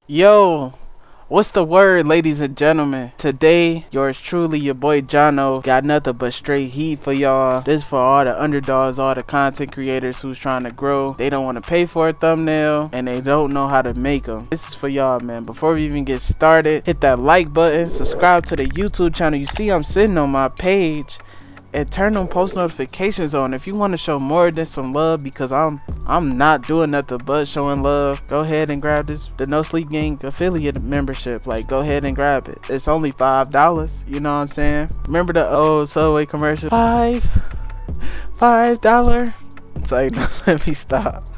Yo, what's the word, ladies and gentlemen? Today, yours truly, your boy Jono, got nothing but straight heat for y'all. This for all the underdogs, all the content creators who's trying to grow. They don't want to pay for a thumbnail, and they don't know how to make them. This is for y'all, man. Before we even get started, hit that like button, subscribe to the YouTube channel. You see I'm sitting on my page, and turn on post notifications on if you want to show more than some love, because I'm not doing nothing but showing love. Go ahead and grab the No Sleep Gang affiliate membership. Like, go ahead and grab it. It's only $5. You know what I'm saying? Remember the old Subway commercial? $5. It's like, let me stop.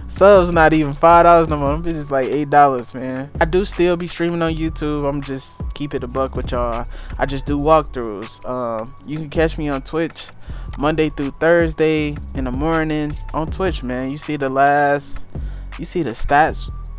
Subs not even $5 no more. Them bitches like $8, man. I do still be streaming on YouTube. I'm just keep it a buck with y'all. I just do walkthroughs. You can catch me on Twitch Monday through Thursday in the morning on Twitch, man. You see the stats.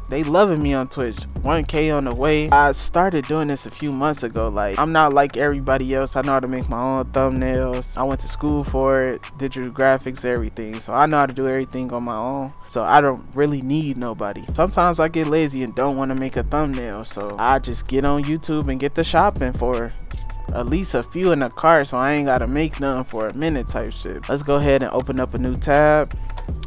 They loving me on Twitch. 1K on the way. I started doing this a few months ago. Like, I'm not like everybody else. I know how to make my own thumbnails. I went to school for it, digital graphics, everything. So I know how to do everything on my own. So I don't really need nobody. Sometimes I get lazy and don't want to make a thumbnail. So I just get on YouTube and get the shopping for at least a few in the cart, so I ain't gotta make none for a minute type shit. Let's go ahead and open up a new tab.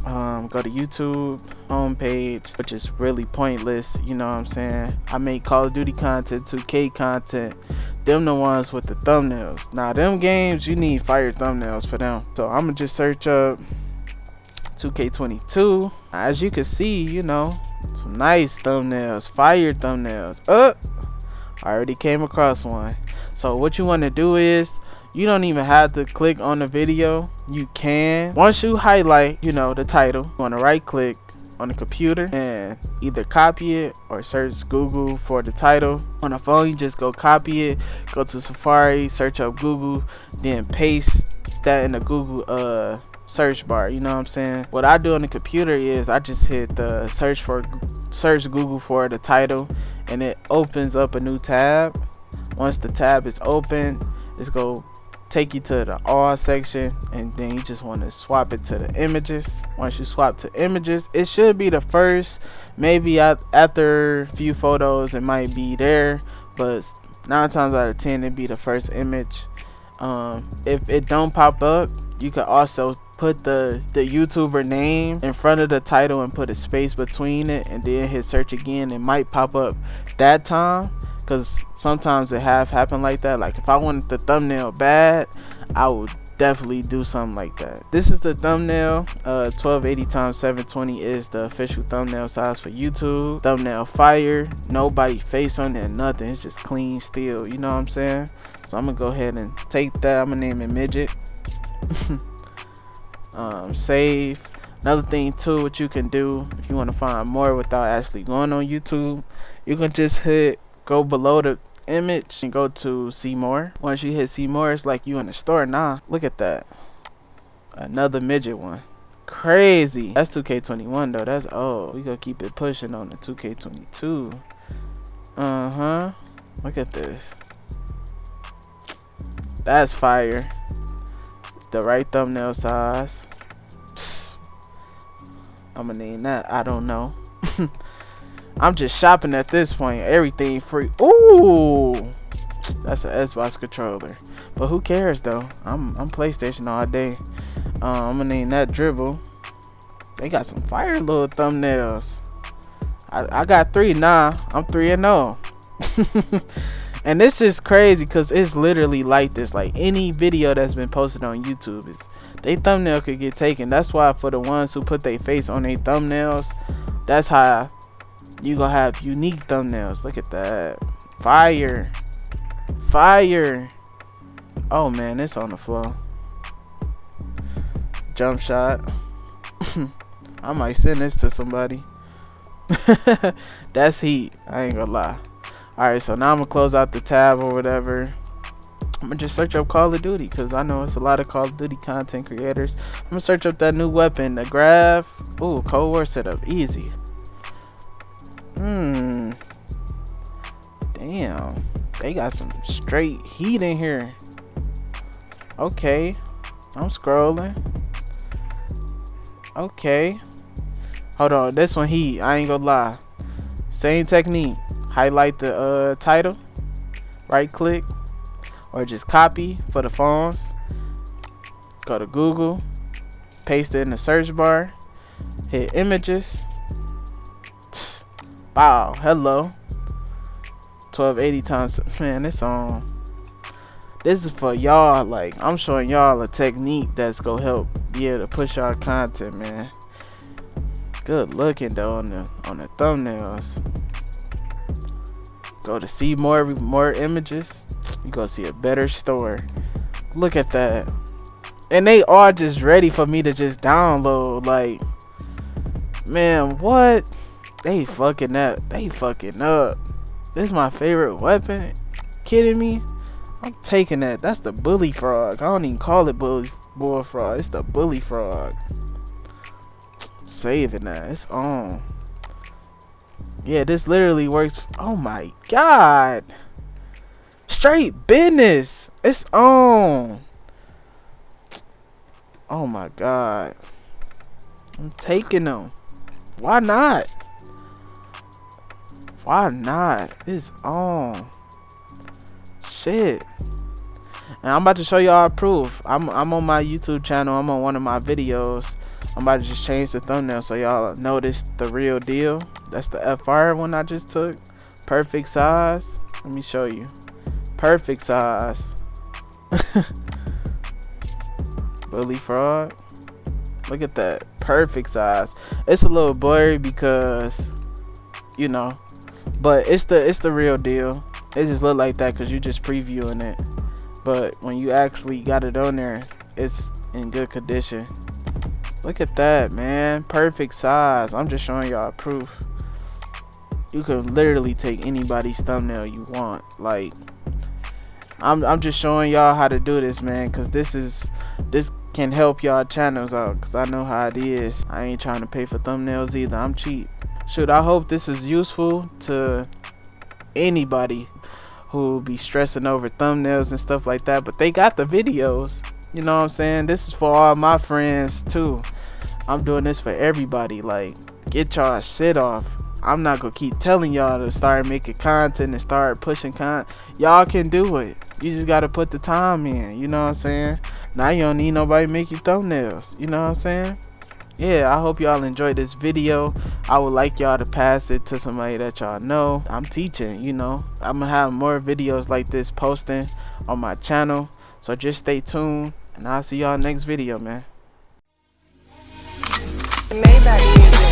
Go to YouTube homepage, which is really pointless. You know what I'm saying? I make Call of Duty content, 2K content. Them the ones with the thumbnails. Now them games, you need fire thumbnails for them. So I'm gonna just search up 2K22. As you can see, you know, some nice thumbnails, fire thumbnails. I already came across one. So what you want to do is, you don't even have to click on the video. You can, once you highlight, you know, the title, you want to right click on the computer and either copy it or search Google for the title. On the phone, you just go copy it, go to Safari, search up Google, then paste that in the Google search bar. You know what I'm saying? What I do on the computer is I just hit the search Google for the title, and it opens up a new tab. Once the tab is open, it's gonna take you to the all section, and then you just want to swap it to the images. Once you swap to images, it should be the first. Maybe after a few photos it might be there, but 9 times out of 10 it'd be the first image. If it don't pop up, you could also put the YouTuber name in front of the title and put a space between it, and then hit search again. It might pop up that time, because sometimes it have happened like that. Like, if I wanted the thumbnail bad, I would definitely do something like that. This is the thumbnail. 1280 x 720 is the official thumbnail size for YouTube. Thumbnail fire, nobody face on there, nothing. It's just clean steel, you know what I'm saying? So I'm gonna go ahead and take that. I'm gonna name it Midget. Save. Another thing too, what you can do if you want to find more without actually going on YouTube, you can just go below the image and go to see more. Once you hit see more, it's like you in the store. Nah, look at that, another midget one. Crazy. That's 2K21 though. That's old. We gonna keep it pushing on the 2K22. Look at this. That's fire. The right thumbnail size. I'm gonna name that, I don't know. I'm just shopping at this point. Everything free. Ooh, that's an Xbox controller, but who cares though? I'm PlayStation all day. I'm gonna name that Dribble. They got some fire little thumbnails. I got 3 now. I'm 3-0. And it's just crazy because it's literally like this. Like, any video that's been posted on YouTube, is they thumbnail could get taken. That's why for the ones who put their face on their thumbnails, that's how you gonna have unique thumbnails. Look at that. Fire. Fire. Oh man, it's on the floor. Jump shot. I might send this to somebody. That's heat. I ain't gonna lie. Alright, so now I'm gonna close out the tab or whatever. I'm gonna just search up Call of Duty, because I know it's a lot of Call of Duty content creators. I'm gonna search up that new weapon, the Grav. Ooh, Cold War setup, easy. Damn, they got some straight heat in here. Okay, I'm scrolling. Okay, hold on, this one heat, I ain't gonna lie. Same technique. Highlight the title, right click, or just copy for the phones. Go to Google, paste it in the search bar, hit images. Wow, hello. 1280 times, man, it's on. This is for y'all. Like, I'm showing y'all a technique that's gonna help be able to push y'all content, man. Good looking though on the thumbnails. Go to see more images. You gonna see a better story. Look at that. And they are just ready for me to just download. Like, man, what? They fucking up. They fucking up. This is my favorite weapon. Kidding me? I'm taking that. That's the bully frog. I don't even call it bull frog. It's the bully frog. Saving that. It's on. Yeah, this literally works. Oh my god. Straight business. It's on. Oh my god. I'm taking them. Why not? Why not? It's on. Shit. And I'm about to show y'all proof. I'm on my YouTube channel. I'm on one of my videos. I'm about to just change the thumbnail so y'all notice the real deal. That's the FR one I just took. Perfect size. Let me show you. Perfect size. Bully frog. Look at that. Perfect size. It's a little blurry because, you know, but it's the real deal. It just look like that because you just previewing it. But when you actually got it on there, it's in good condition. Look at that, man. Perfect size. I'm just showing y'all proof. You can literally take anybody's thumbnail you want. Like, I'm just showing y'all how to do this, man, because this can help y'all channels out, because I know how it is. I ain't trying to pay for thumbnails either. I'm cheap. Shoot, I hope this is useful to anybody who be stressing over thumbnails and stuff like that, but they got the videos. You know what I'm saying? This is for all my friends too. I'm doing this for everybody. Like, get y'all shit off. I'm not gonna keep telling y'all to start making content and start pushing content. Y'all can do it. You just gotta put the time in. You know what I'm saying? Now you don't need nobody to make you thumbnails. You know what I'm saying? Yeah, I hope y'all enjoyed this video. I would like y'all to pass it to somebody that y'all know. I'm teaching, you know. I'm gonna have more videos like this posting on my channel. So just stay tuned, and I'll see y'all next video, man. Maybach music.